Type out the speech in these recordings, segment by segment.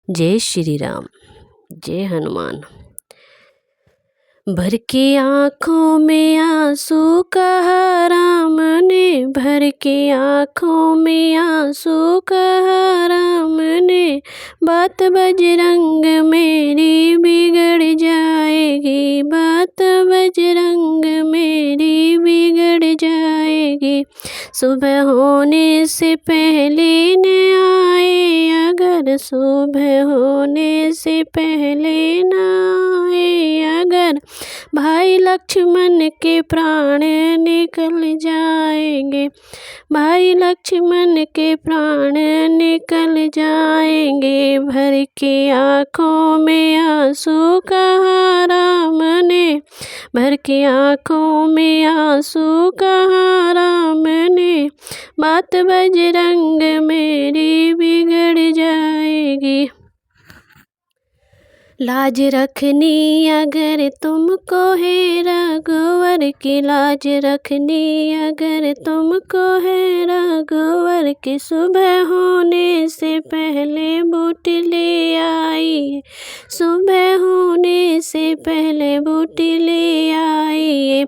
जय श्री राम। जय हनुमान। भर के आँखों में आंसू कहा राम ने, भर के आँखों में आंसू कहा राम ने, बात बजरंग मेरी बिगड़ जाएगी, बात बजरंग मेरी बिगड़ जाएगी। सुबह होने से पहले न आए अगर, सुबह होने से पहले न आए अगर, भाई लक्ष्मण के प्राण निकल जाएंगे, भाई लक्ष्मण के प्राण निकल जाएंगे। भर के आँखों में आंसू कहा राम ने, भर के आँखों में आंसू कहा राम ने, बात बजरंग मेरी बिगड़ जाएगी। लाज रखनी अगर तुमको है रघुवर की, लाज रखनी अगर तुमको है रघुवर की, सुबह होने से पहले बूट ले आई, सुबह होने से पहले बूट ले आई।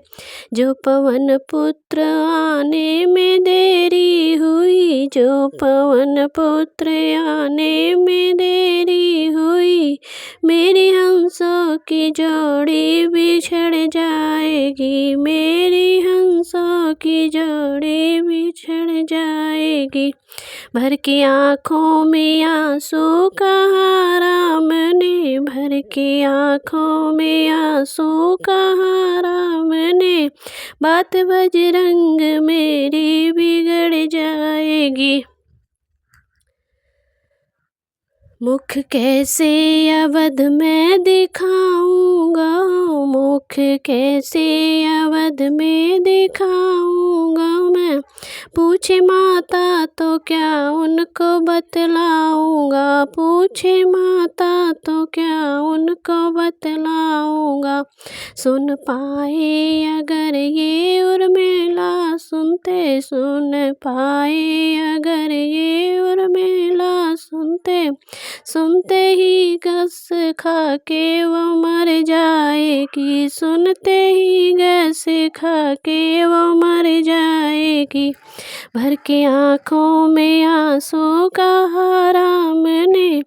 जो पवन पुत्र आने में देरी हुई, जो पवन पुत्र आने में देरी हुई, मेरी हंसों की जोड़ी बिछड़ जाएगी, मेरी हंसों की जोड़ी बिछड़ जाएगी। भर के आँखों में आंसू कहा राम ने, भर के आँखों में आंसू कहा राम ने, बात बजरंग मेरी बिगड़ जाएगी। मुख कैसे अवध में दिखाऊंगा, मुख कैसे अवध में दिखाऊंगा मैं, पूछे माता तो क्या उनको बतलाऊंगा, पूछे माता तो क्या उनको बतलाऊंगा। सुन पाए अगर ये उर्मिला सुनते, सुन पाए अगर ये उर्मिला सुनते, सुनते ही घस खा के वो मर जाएगी, सुनते ही घस खा के वो मर जाएगी। भर के आँखों में आंसू कहा राम ने,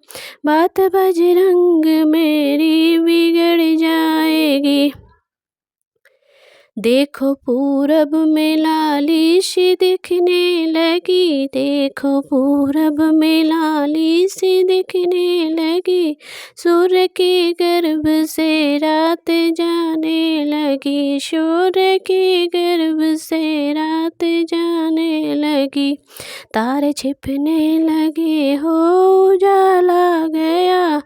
बात बजरंग मेरी बिगड़ जाएगी। देखो पूरब में लालिश दिखने लगी, देखो पूरब में लालिश दिखने लगी, सूर्य के गर्भ से रात जाने लगी, सूर्य के गर्भ से रात जाने लगी। तारे छिपने लगे हो उजाला गया,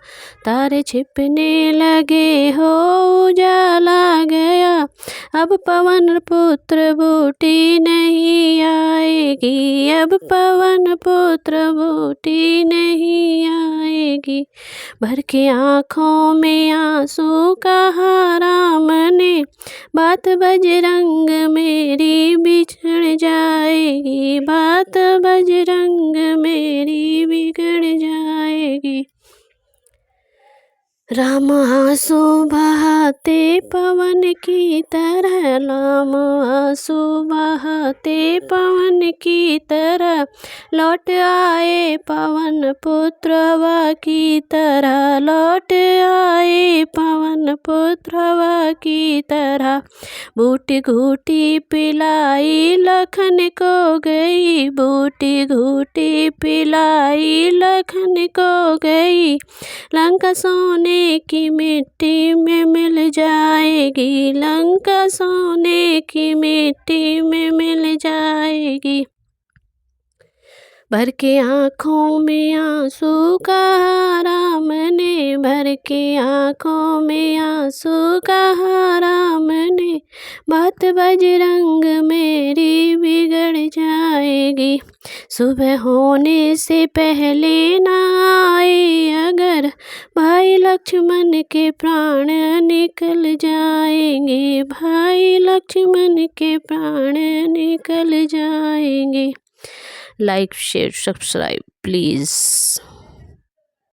तारे छिपने लगे हो उजाला गया, अब पवन पुत्र बूटी नहीं आएगी, अब पवन पुत्र बूटी नहीं आएगी। भर के आँखों में आंसू कहा राम ने, बात बजरंग मेरी बिछड़ जाएगी, बात बजरंग मेरी बिगड़ जाएगी। राम आंसू बहाते पवन की तरह, राम आंसू बहाते पवन की तरह, लौट आए पवन पुत्र हवा की तरह, लौट आए पवन पुत्र हवा की तरह। बूटी घूटी पिलाई लखन को गई, बूटी घूटी पिलाई लखन को गई, लंका सोने की मिट्टी में मिल जाएगी, लंका सोने की मिट्टी में मिल जाएगी। भर के आँखों में आंसू कहा राम ने, भर के आँखों में आंसू कहा राम ने, बात बजरंग मेरी बिगड़ जाएगी। सुबह होने से पहले न आए अगर, भाई लक्ष्मण के प्राण निकल जाएंगे, भाई लक्ष्मण के प्राण निकल जाएंगे। Like share subscribe please.